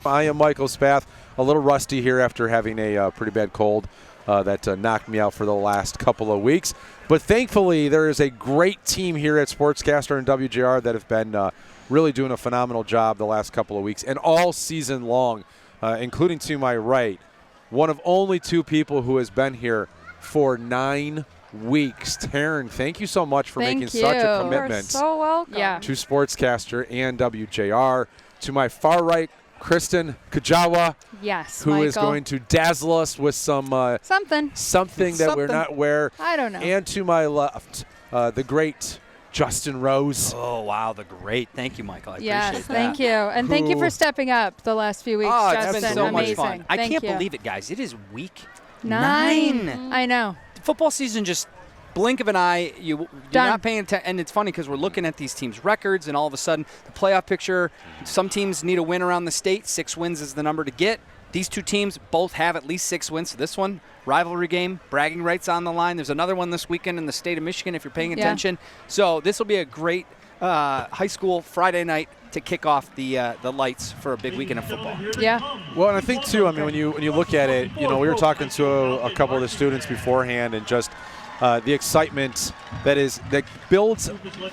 I am Michael Spath, a little rusty here after having a pretty bad cold that knocked me out for the last couple of weeks. But thankfully, there is a great team here at Sportscaster and WJR that have been really doing a phenomenal job the last couple of weeks and all season long, including to my right, one of only two people who has been here for 9 weeks. Taryn, thank you so much for making such a commitment. You're so welcome. To Sportscaster and WJR. To my far right, Kristin Kujawa. Yes, who is going to dazzle us with some something that we're not aware. I don't know. And to my left, the great Justin Rose. Oh, wow, the great. Thank you, Michael. I appreciate that. Yes, thank you. And thank you for stepping up the last few weeks, Oh, Justin. it's been so Amazing. much fun. I Thank can't you. believe it, guys. It is week 9. 9. I know. Football season just blink of an eye. You're not paying attention. And it's funny because we're looking at these teams' records, and all of a sudden the playoff picture, some teams need a win around the state. 6 wins is the number to get. These two teams both have at least 6 wins. So this one, rivalry game, bragging rights on the line. There's another one this weekend in the state of Michigan if you're paying attention. So this will be a great high school Friday night to kick off the lights for a big weekend of football. Yeah. Well, and I think too, I mean, when you look at it, we were talking to a couple of the students beforehand, and just the excitement that builds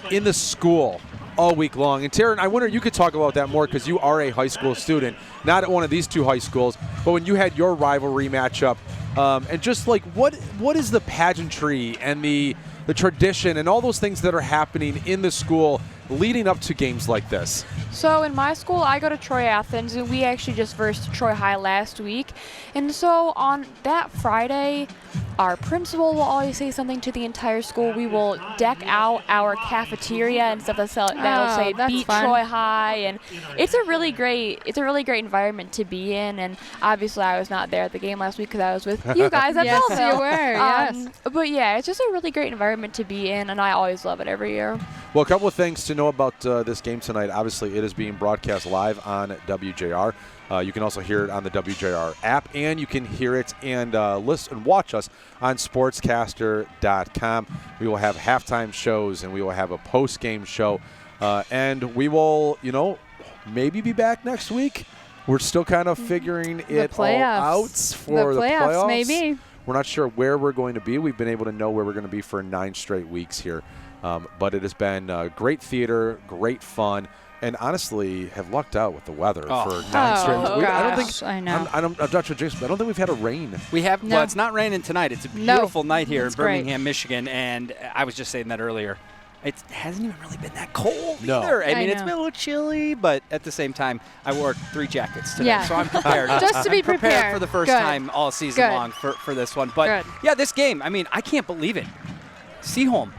in the school all week long. And Taryn, I wonder, you could talk about that more because you are a high school student, not at one of these two high schools, but when you had your rivalry matchup, and just like what is the pageantry and the tradition and all those things that are happening in the school leading up to games like this? So in my school, I go to Troy Athens, and we actually just versed Troy High last week. And so on that Friday, our principal will always say something to the entire school. We will deck out our cafeteria and stuff that'll say "Beat Troy High," and it's a really great environment to be in. And obviously, I was not there at the game last week because I was with you guys at Yes, Belleville. you were. Yes. But yeah, it's just a really great environment to be in, and I always love it every year. Well, a couple of things to know about this game tonight. Obviously, it is being broadcast live on WJR. You can also hear it on the WJR app, and you can hear it and listen and watch us on sportscaster.com. We will have halftime shows, and we will have a post-game show, and we will, maybe be back next week. We're still kind of figuring it all out for the playoffs. Maybe. We're not sure where we're going to be. We've been able to know where we're going to be for 9 straight weeks here. But it has been great theater, great fun, and honestly have lucked out with the weather for 9 straight weeks. I know. I'm not sure, Jason, but I don't think we've had a rain. We have. No. Well, it's not raining tonight. It's a beautiful night here in It's great. Birmingham, Michigan, and I was just saying that earlier. It hasn't even really been that cold No. either. I mean, know. it's been a little chilly, but at the same time, I wore 3 jackets today, Yeah. so I'm prepared. Just to be I'm prepared for the first Good. time all season Good. long for this one. But Good. yeah, this game, I mean, I can't believe it. Seaholm,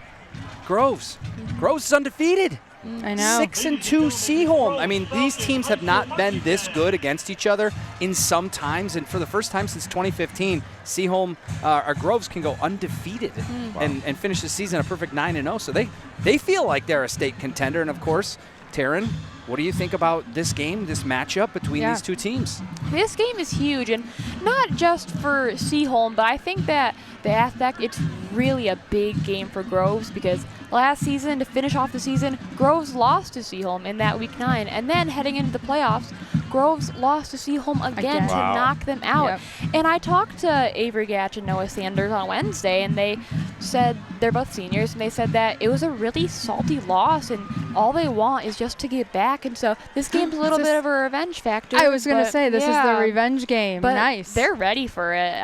Groves. Groves is undefeated. I know. 6-2 Seaholm. I mean, these teams have not been this good against each other in some times, and for the first time since 2015, Seaholm or Groves can go undefeated and finish the season a perfect 9-0. So they feel like they're a state contender. And of course, Taryn, what do you think about this game, this matchup between these two teams? This game is huge, and not just for Seaholm, but I think that the aspect, it's really a big game for Groves because last season, to finish off the season, Groves lost to Seaholm in that Week 9, and then heading into the playoffs, Groves lost to Seaholm again to knock them out. Yep. And I talked to Avery Gatch and Noah Sanders on Wednesday, and they said, they're both seniors, and they said that it was a really salty loss, and all they want is just to get back. And so this game's a little bit of a revenge factor. I was going to say, this is the revenge game. But nice. they're ready for it.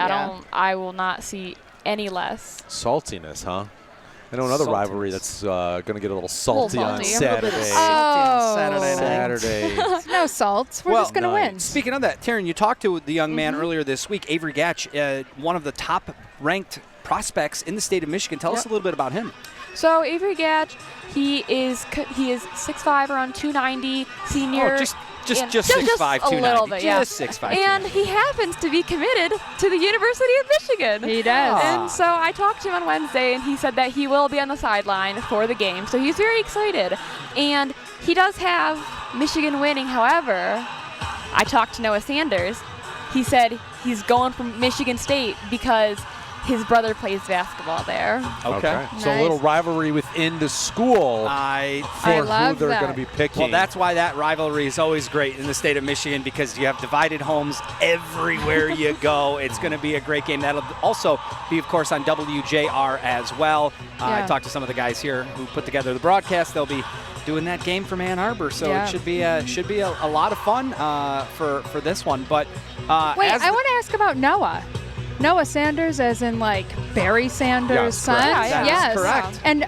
I will not see any less. Saltiness, huh? I know another rivalry that's going to get a little salty on salty. Saturday. Saturday night. No salt. We're just going to win. Speaking of that, Taryn, you talked to the young man earlier this week, Avery Gatch, one of the top-ranked prospects in the state of Michigan. Tell us a little bit about him. So Avery Gatch, he is 6'5", around 290, senior. Oh, just 6'5", 290. A little bit, yeah. Just 6'5", And he happens to be committed to the University of Michigan. He does. And so I talked to him on Wednesday, and he said that he will be on the sideline for the game. So he's very excited. And he does have Michigan winning. However, I talked to Noah Sanders. He said he's going from Michigan State because his brother plays basketball there. Okay. So a little rivalry within the school for I who love they're that. going to be picking. Well, that's why that rivalry is always great in the state of Michigan, because you have divided homes everywhere you go. It's going to be a great game. That'll also be, of course, on WJR as well. I talked to some of the guys here who put together the broadcast. They'll be doing that game from Ann Arbor, so it should be a lot of fun for this one. But Wait, I want to ask about Noah. Noah Sanders, as in like Barry Sanders' son. correct. Yeah, Yes, correct. And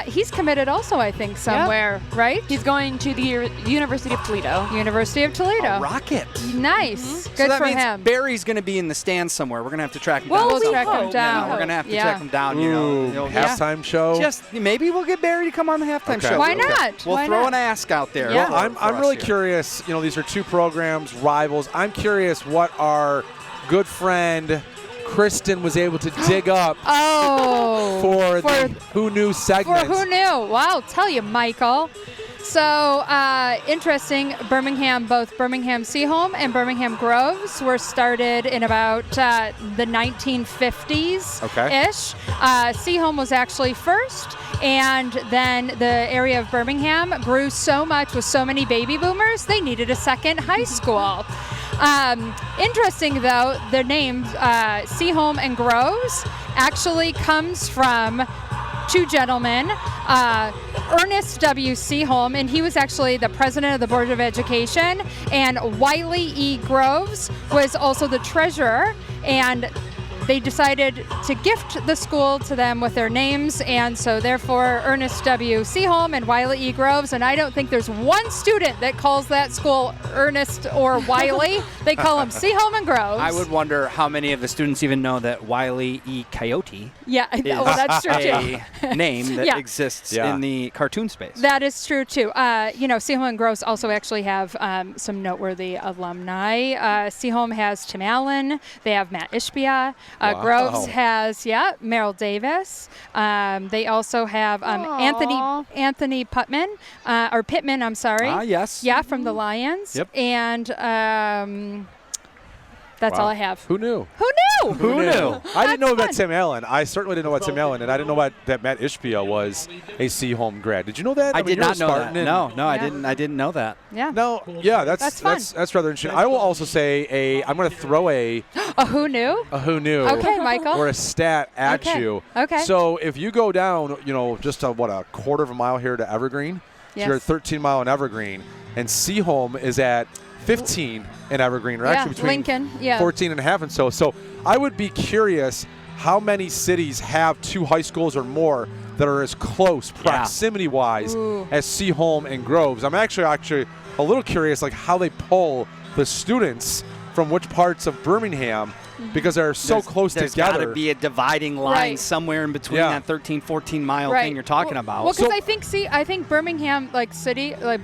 he's committed also, I think, somewhere, right? He's going to the University of Toledo. University of Toledo. a Rocket. Nice. So Good that for means him. Barry's going to be in the stands somewhere. We're going to have to track him Well, down. we'll track him hope. down. We're going to have to Yeah. track him down. halftime show. Just maybe we'll get Barry to come on the halftime Okay. show. Why not? We'll Why throw not? an ask out there. Yeah. Well, I'm us really here. curious. You know, these are two programs, rivals. I'm curious what our good friend Kristin was able to dig up for the Who Knew segment. For Who Knew? Well, I'll tell you, Michael. So, interesting, both Birmingham Seaholm and Birmingham Groves were started in about the 1950s-ish. Okay. Seaholm was actually first, and then the area of Birmingham grew so much with so many baby boomers, they needed a second high school. Interesting, though, the name Seaholm and Groves actually comes from two gentlemen, Ernest W. Seaholm, and he was actually the president of the Board of Education, and Wiley E. Groves was also the treasurer, and they decided to gift the school to them with their names, and so therefore Ernest W. Seaholm and Wiley E. Groves, and I don't think there's one student that calls that school Ernest or Wiley. They call them Seaholm and Groves. I would wonder how many of the students even know that Wiley E. Coyote Yeah, is well, that's true too. a name that Yeah. exists Yeah. in the cartoon space. That is true too. Seaholm and Groves also actually have some noteworthy alumni. Seaholm has Tim Allen. They have Matt Ishbia. Wow. Groves has Merrill Davis. They also have Anthony Pittman. I'm sorry. Yes. Yeah, from the Lions. Yep. And that's all I have. Who knew? Who knew? Who knew? I didn't know That's about fun. Tim Allen. I certainly didn't know about Tim Allen, and I didn't know that Matt Ishbia was a Seaholm grad. Did you know that? I mean, did you're a not know that. Spartan and- No, I Yeah. didn't. I didn't know that. Yeah. No, yeah, That's fun. that's rather interesting. I will also say I'm going to throw a Who knew? who knew Okay, Michael. or a stat at Okay. you. Okay. So if you go down, just a quarter of a mile here to Evergreen, so you're at Yes. 13 mile in Evergreen, and Seaholm is at 15 in Evergreen, or actually between Lincoln. Yeah. 14 and a half and so. So I would be curious how many cities have two high schools or more that are as close proximity-wise Ooh. as Seaholm and Groves. I'm actually a little curious, like how they pull the students from which parts of Birmingham, because they're so close There's together. got to be a dividing line Right. somewhere in between Yeah. that 13, 14 mile Right. thing you're talking about. Well, because So- I think Birmingham,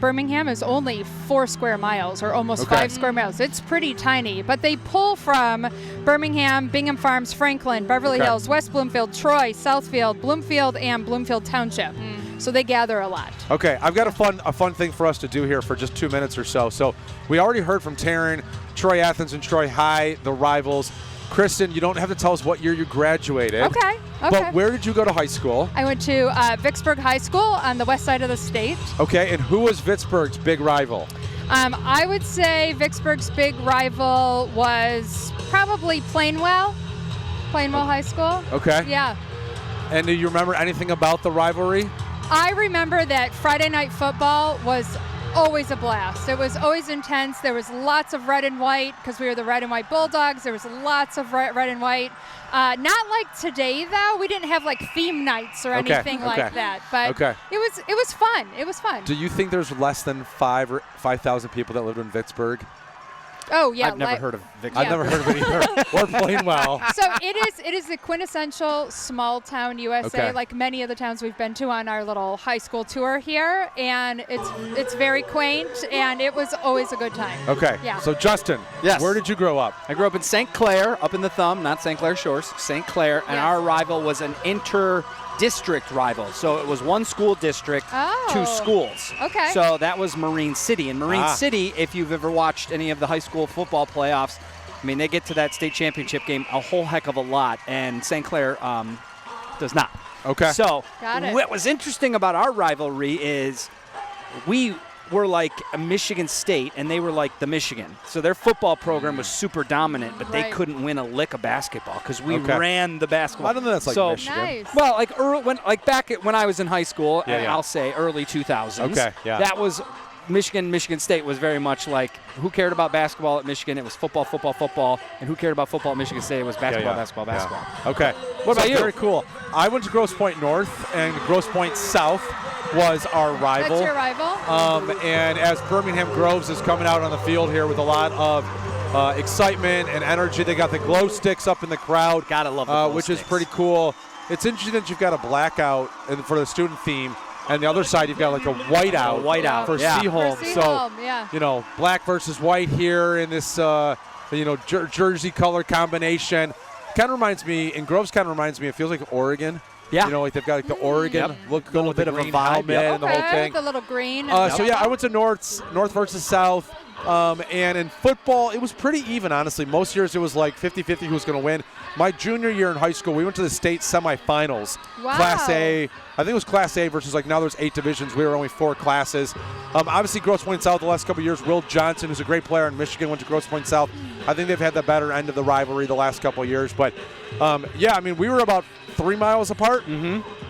Birmingham is only 4 square miles or almost Okay. 5 square miles. It's pretty tiny, but they pull from Birmingham, Bingham Farms, Franklin, Beverly Okay. Hills, West Bloomfield, Troy, Southfield, Bloomfield, and Bloomfield Township. So they gather a lot. Okay, I've got a fun thing for us to do here for just 2 minutes or so. So we already heard from Taryn, Troy Athens and Troy High, the rivals. Kristin, you don't have to tell us what year you graduated. Okay. But where did you go to high school? I went to Vicksburg High School on the west side of the state. Okay, and who was Vicksburg's big rival? I would say Vicksburg's big rival was probably Plainwell High School. Okay. Yeah. And do you remember anything about the rivalry? I remember that Friday night football was always a blast. It was always intense. There was lots of red and white because we were the red and white Bulldogs. There was lots of red and white. Not like today, though. We didn't have like theme nights or anything like that. But it was fun. It was fun. Do you think there's less than 5,000 people that lived in Vicksburg? Oh yeah, I've never heard of Vicksburg. I've never heard of it either. Or Plainwell. So it is the quintessential small town USA, Okay. like many of the towns we've been to on our little high school tour here, and it's very quaint, and it was always a good time. Okay. Yeah. So Justin, Yes. where did you grow up? I grew up in St. Clair, up in the Thumb, not St. Clair Shores, St. Clair, and Yes. our rival was an inter-district rival. So it was one school district, Oh. 2 schools. Okay. So that was Marine City. And Marine City, if you've ever watched any of the high school football playoffs, I mean, they get to that state championship game a whole heck of a lot, and St. Clair does not. Okay. So Got it. what was interesting about our rivalry is we were like a Michigan State, and they were like the Michigan. So their football program was super dominant, but they Right. couldn't win a lick of basketball because we Okay. ran the basketball. I don't think that's like So- Michigan. Nice. Well, like back when I was in high school, Yeah, and yeah. I'll say early 2000s. Okay, yeah. That was Michigan State was very much like who cared about basketball at Michigan? It was football, football, football. And who cared about football at Michigan State? It was basketball, basketball, basketball. Okay. What about you? Very cool. I went to Grosse Pointe North, and Grosse Pointe South was our rival. That's your rival? And as Birmingham Groves is coming out on the field here with a lot of excitement and energy, they got the glow sticks up in the crowd. Gotta love the glow which is sticks. pretty cool. It's interesting that you've got a blackout for the student theme, and the other side you've got like a whiteout, whiteout, for yeah. Seaholm. For So Seaholm, yeah. you know, black versus white here in this jersey color combination. Kind of reminds me, and Groves kind of reminds me. It feels like Oregon. Yeah. You know, like they've got like the Oregon look, Little with bit the of a green vibe, helmet yep. and the whole Okay, thing. with the little green. So yeah, I went to North versus South, and in football it was pretty even, honestly. Most years it was like 50-50 who was going to win. My junior year in high school, we went to the state semifinals. Wow. Class A, I think it was Class A versus like now there's 8 divisions. We were only 4 classes. Obviously Grosse Pointe South the last couple of years. Will Johnson, who's a great player in Michigan, went to Grosse Pointe South. I think they've had the better end of the rivalry the last couple of years. But yeah, I mean we were about 3 miles apart.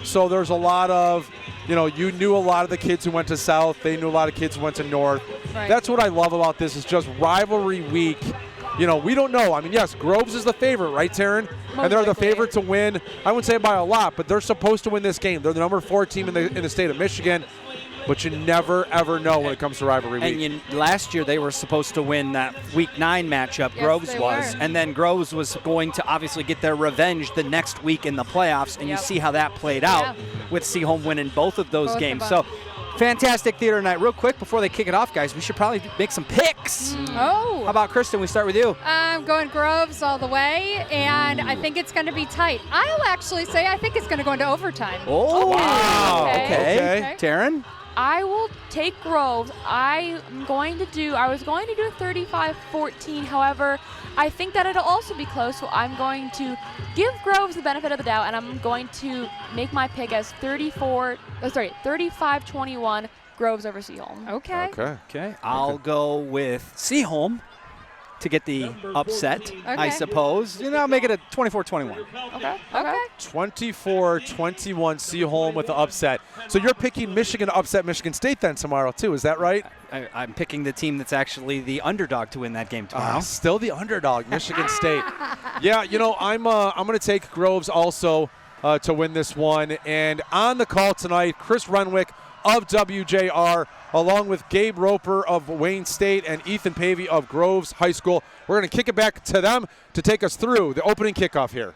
So there's a lot of, you knew a lot of the kids who went to South. They knew a lot of kids who went to North. Right. That's what I love about this is just rivalry week. We don't know. I mean, yes, Groves is the favorite, right, Taryn? And they're the likely. favorite to win. I wouldn't say by a lot, but they're supposed to win this game. They're the number 4 team in the state of Michigan. But you never, ever know when it comes to rivalry week. And last year they were supposed to win that Week 9 matchup, Yes, Groves they was. were. And then Groves was going to obviously get their revenge the next week in the playoffs. And Yep. you see how that played out Yeah. with Seaholm winning both of those Both of games. them. So fantastic theater night. Real quick before they kick it off, guys, we should probably make some picks. Oh. How about Kristin? We start with you. I'm going Groves all the way, and I think it's going to be tight. I'll actually say I think it's going to go into overtime. Oh, wow. Okay. Okay. Taryn? I will take Groves. I was going to do 35-14. However, I think that it'll also be close, so I'm going to give Groves the benefit of the doubt, and I'm going to make my pick as 35-21 Groves over Seaholm. Okay. Okay. I'll go with Seaholm to get the upset, I suppose. Make it a 24-21. Okay. Okay. 24-21 Seaholm with the upset. So you're picking Michigan to upset Michigan State then tomorrow too, is that right? I'm picking the team that's actually the underdog to win that game tomorrow. Still the underdog, Michigan State. Yeah, I'm going to take Groves also to win this one. And on the call tonight, Chris Renwick of WJR, along with Gabe Roper of Wayne State and Ethan Pavey of Groves High School. We're going to kick it back to them to take us through the opening kickoff here.